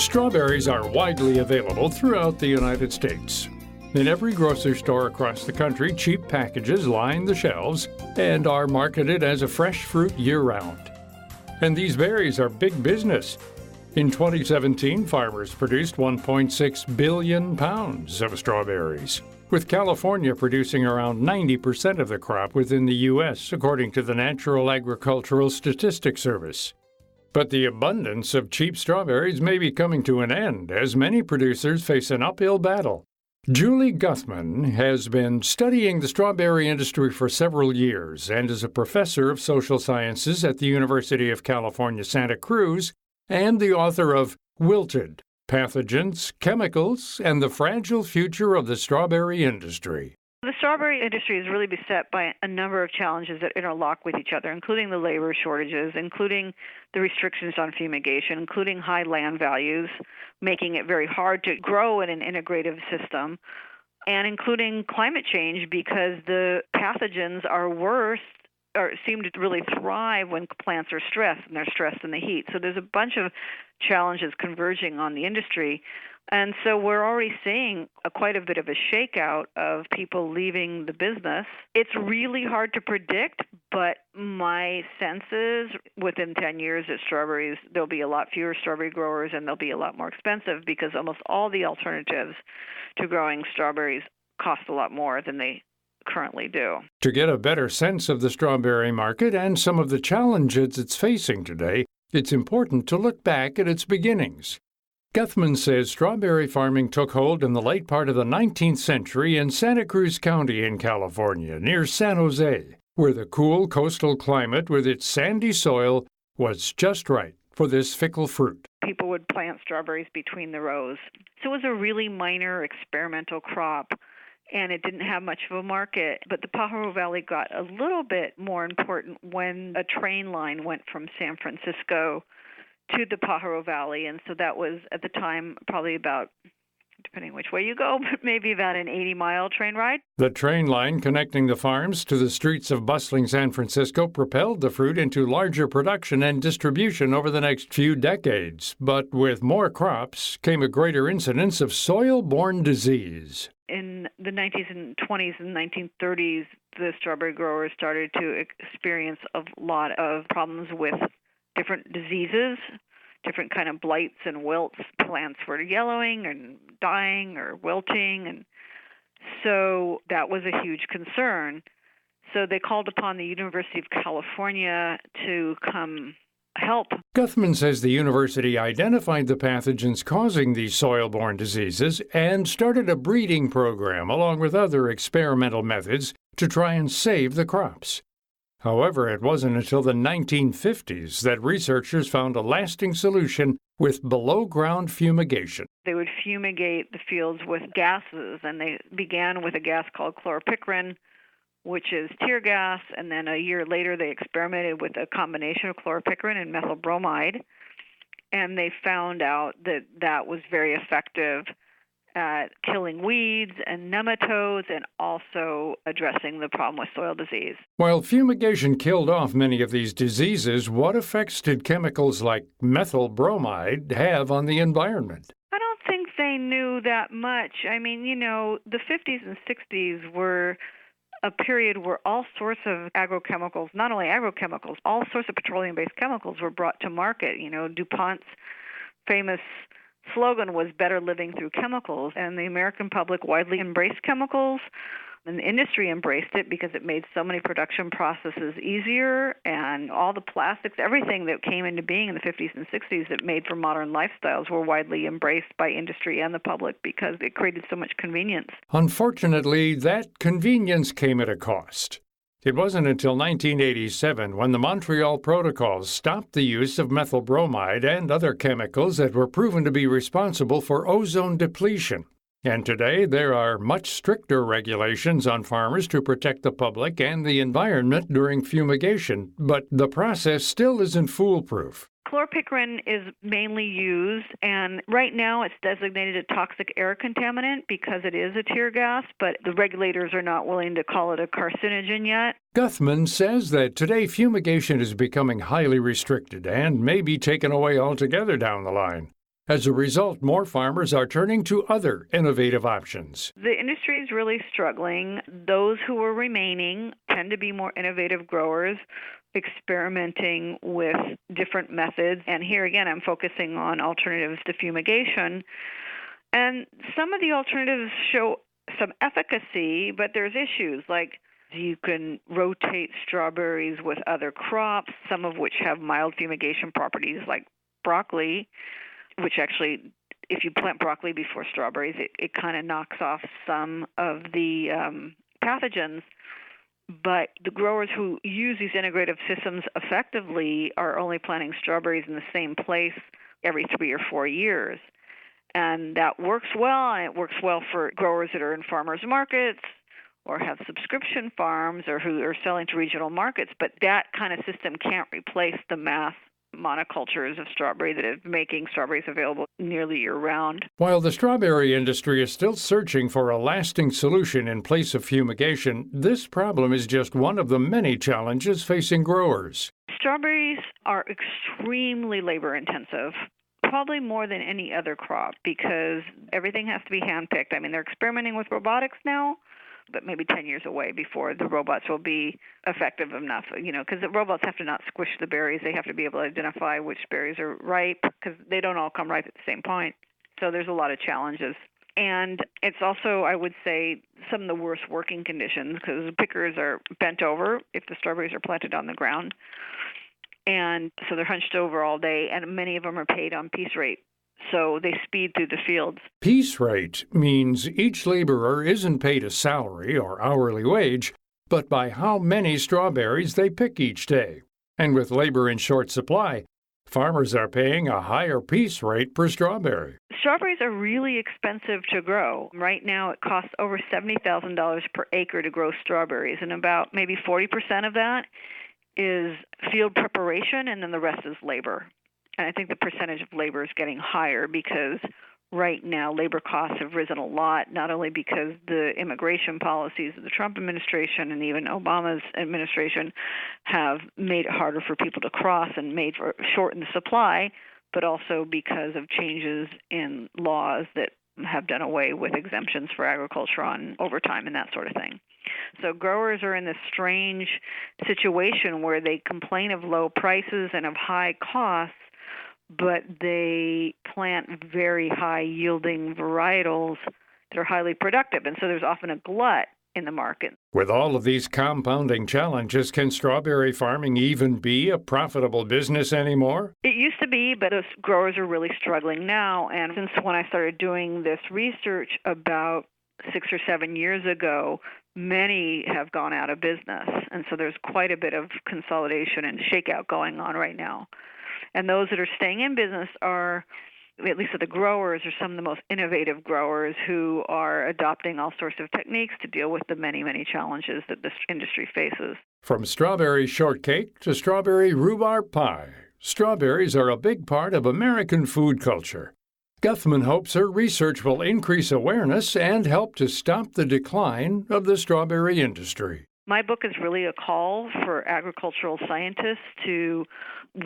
Strawberries are widely available throughout the United States. In every grocery store across the country, cheap packages line the shelves and are marketed as a fresh fruit year-round. And these berries are big business. In 2017, farmers produced 1.6 billion pounds of strawberries, with California producing around 90% of the crop within the U.S., according to the Natural Agricultural Statistics Service. But the abundance of cheap strawberries may be coming to an end as many producers face an uphill battle. Julie Guthman has been studying the strawberry industry for several years and is a professor of social sciences at the University of California, Santa Cruz, and the author of Wilted: Pathogens, Chemicals, and the Fragile Future of the Strawberry Industry. The strawberry industry is really beset by a number of challenges that interlock with each other, including the labor shortages, including the restrictions on fumigation, including high land values, making it very hard to grow in an integrative system, and including climate change because the pathogens are worse or seem to really thrive when plants are stressed, and they're stressed in the heat. So there's a bunch of challenges converging on the industry. And so we're already seeing quite a bit of a shakeout of people leaving the business. It's really hard to predict, but my sense is within 10 years at strawberries, there'll be a lot fewer strawberry growers and they'll be a lot more expensive because almost all the alternatives to growing strawberries cost a lot more than they currently do. To get a better sense of the strawberry market and some of the challenges it's facing today, it's important to look back at its beginnings. Guthman says strawberry farming took hold in the late part of the 19th century in Santa Cruz County in California, near San Jose, where the cool coastal climate with its sandy soil was just right for this fickle fruit. People would plant strawberries between the rows. So it was a really minor experimental crop, and it didn't have much of a market. But the Pajaro Valley got a little bit more important when a train line went from San Francisco to the Pajaro Valley, and so that was, at the time, probably about, depending which way you go, but maybe about an 80-mile train ride. The train line connecting the farms to the streets of bustling San Francisco propelled the fruit into larger production and distribution over the next few decades. But with more crops came a greater incidence of soil-borne disease. In the 1920s and 1930s, the strawberry growers started to experience a lot of problems with different diseases, different kind of blights and wilts. Plants were yellowing and dying or wilting, and so that was a huge concern. So they called upon the University of California to come help. Guthman says the university identified the pathogens causing these soil-borne diseases and started a breeding program along with other experimental methods to try and save the crops. However, it wasn't until the 1950s that researchers found a lasting solution with below-ground fumigation. They would fumigate the fields with gases, and they began with a gas called chloropicrin, which is tear gas, and then a year later they experimented with a combination of chloropicrin and methyl bromide, and they found out that that was very effective at killing weeds and nematodes and also addressing the problem with soil disease. While fumigation killed off many of these diseases, what effects did chemicals like methyl bromide have on the environment? I don't think they knew that much. I mean, the 50s and 60s were a period where all sorts of agrochemicals, not only agrochemicals, all sorts of petroleum-based chemicals were brought to market. DuPont's famous slogan was better living through chemicals, and the American public widely embraced chemicals, and the industry embraced it because it made so many production processes easier, and all the plastics, everything that came into being in the 50s and 60s that made for modern lifestyles were widely embraced by industry and the public because it created so much convenience. Unfortunately, that convenience came at a cost. It wasn't until 1987 when the Montreal Protocols stopped the use of methyl bromide and other chemicals that were proven to be responsible for ozone depletion. And today there are much stricter regulations on farmers to protect the public and the environment during fumigation, but the process still isn't foolproof. Chloropicrin is mainly used, and right now it's designated a toxic air contaminant because it is a tear gas, but the regulators are not willing to call it a carcinogen yet. Guthman says that today fumigation is becoming highly restricted and may be taken away altogether down the line. As a result, more farmers are turning to other innovative options. The industry is really struggling. Those who are remaining tend to be more innovative growers, experimenting with different methods. And here again, I'm focusing on alternatives to fumigation. And some of the alternatives show some efficacy, but there's issues like you can rotate strawberries with other crops, some of which have mild fumigation properties like broccoli, which actually, if you plant broccoli before strawberries, it kind of knocks off some of the pathogens. But the growers who use these integrative systems effectively are only planting strawberries in the same place every 3 or 4 years. And that works well, and it works well for growers that are in farmers markets or have subscription farms or who are selling to regional markets. But that kind of system can't replace the mass monocultures of strawberry that are making strawberries available nearly year-round. While the strawberry industry is still searching for a lasting solution in place of fumigation, this problem is just one of the many challenges facing growers. Strawberries are extremely labor-intensive, probably more than any other crop, because everything has to be hand-picked. I mean, they're experimenting with robotics now, but maybe 10 years away before the robots will be effective enough, because the robots have to not squish the berries. They have to be able to identify which berries are ripe, because they don't all come ripe at the same point. So there's a lot of challenges. And it's also, I would say, some of the worst working conditions, because pickers are bent over if the strawberries are planted on the ground. And so they're hunched over all day, and many of them are paid on piece rate. So they speed through the fields. Piece rate means each laborer isn't paid a salary or hourly wage, but by how many strawberries they pick each day. And with labor in short supply, farmers are paying a higher piece rate per strawberry. Strawberries are really expensive to grow. Right now it costs over $70,000 per acre to grow strawberries, and about maybe 40% of that is field preparation, and then the rest is labor. And I think the percentage of labor is getting higher because right now labor costs have risen a lot, not only because the immigration policies of the Trump administration and even Obama's administration have made it harder for people to cross and shorten the supply, but also because of changes in laws that have done away with exemptions for agriculture on overtime and that sort of thing. So growers are in this strange situation where they complain of low prices and of high costs, but they plant very high-yielding varietals that are highly productive, and so there's often a glut in the market. With all of these compounding challenges, can strawberry farming even be a profitable business anymore? It used to be, but those growers are really struggling now, and since when I started doing this research about 6 or 7 years ago, many have gone out of business, and so there's quite a bit of consolidation and shakeout going on right now. And those that are staying in business are, at least the growers, are some of the most innovative growers who are adopting all sorts of techniques to deal with the many, many challenges that this industry faces. From strawberry shortcake to strawberry rhubarb pie, strawberries are a big part of American food culture. Guthman hopes her research will increase awareness and help to stop the decline of the strawberry industry. My book is really a call for agricultural scientists to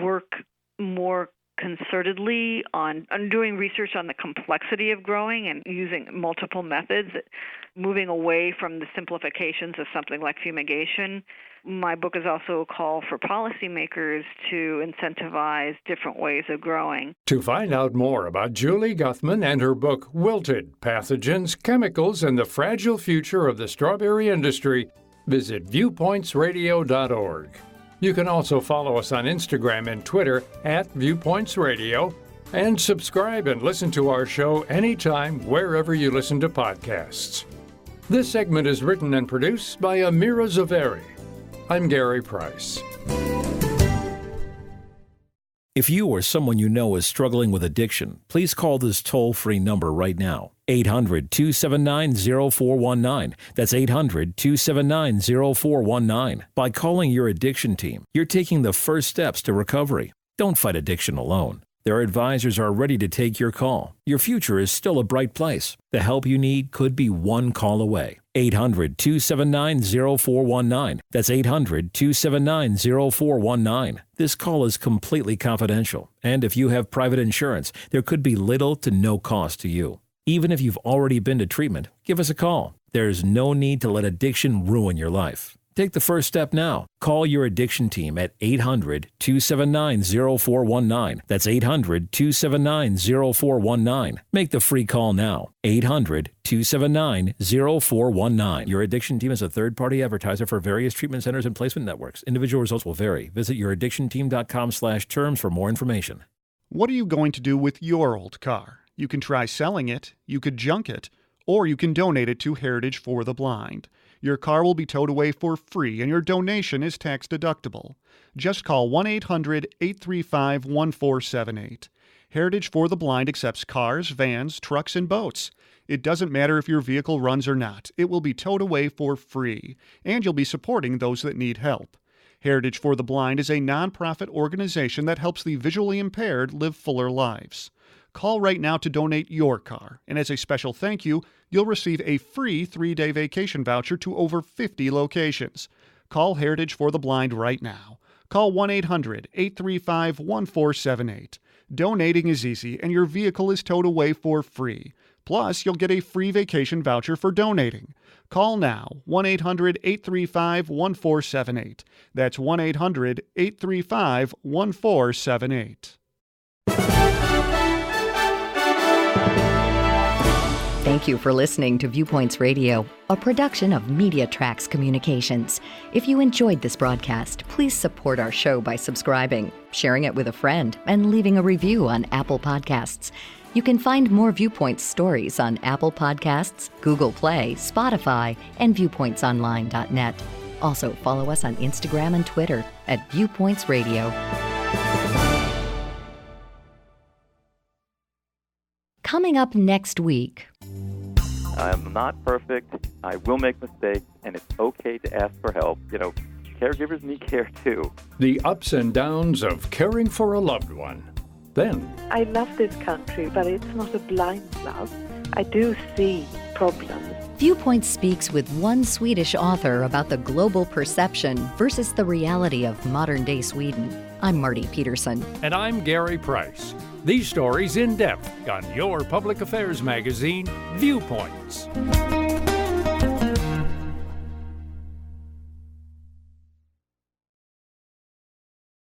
work more concertedly on doing research on the complexity of growing and using multiple methods, moving away from the simplifications of something like fumigation. My book is also a call for policymakers to incentivize different ways of growing. To find out more about Julie Guthman and her book, Wilted: Pathogens, Chemicals, and the Fragile Future of the Strawberry Industry, visit viewpointsradio.org. You can also follow us on Instagram and Twitter @ViewpointsRadio, and subscribe and listen to our show anytime wherever you listen to podcasts. This segment is written and produced by Amira Zaveri. I'm Gary Price. If you or someone you know is struggling with addiction, please call this toll-free number right now, 800-279-0419. That's 800-279-0419. By calling your addiction team, you're taking the first steps to recovery. Don't fight addiction alone. Their advisors are ready to take your call. Your future is still a bright place. The help you need could be one call away. 800-279-0419. That's 800-279-0419. This call is completely confidential, and if you have private insurance, there could be little to no cost to you. Even if you've already been to treatment, give us a call. There's no need to let addiction ruin your life. Take the first step now. Call your addiction team at 800-279-0419. That's 800-279-0419. Make the free call now. 800-279-0419. Your addiction team is a third-party advertiser for various treatment centers and placement networks. Individual results will vary. Visit youraddictionteam.com/terms for more information. What are you going to do with your old car? You can try selling it, you could junk it, or you can donate it to Heritage for the Blind. Your car will be towed away for free, and your donation is tax deductible. Just call 1-800-835-1478. Heritage for the Blind accepts cars, vans, trucks, and boats. It doesn't matter if your vehicle runs or not. It will be towed away for free, and you'll be supporting those that need help. Heritage for the Blind is a nonprofit organization that helps the visually impaired live fuller lives. Call right now to donate your car, and as a special thank you, you'll receive a free 3-day vacation voucher to over 50 locations. Call Heritage for the Blind right now. Call 1-800-835-1478. Donating is easy, and your vehicle is towed away for free. Plus, you'll get a free vacation voucher for donating. Call now, 1-800-835-1478. That's 1-800-835-1478. Thank you for listening to Viewpoints Radio, a production of Media Tracks Communications. If you enjoyed this broadcast, please support our show by subscribing, sharing it with a friend, and leaving a review on Apple Podcasts. You can find more Viewpoints stories on Apple Podcasts, Google Play, Spotify, and viewpointsonline.net. Also, follow us on Instagram and Twitter at Viewpoints Radio. Coming up next week. I'm not perfect. I will make mistakes, and it's okay to ask for help. Caregivers need care too. The ups and downs of caring for a loved one. Then, I love this country, but it's not a blind love. I do see problems. Viewpoint speaks with one Swedish author about the global perception versus the reality of modern-day Sweden. I'm Marty Peterson. And I'm Gary Price. These stories in depth on your public affairs magazine, Viewpoints.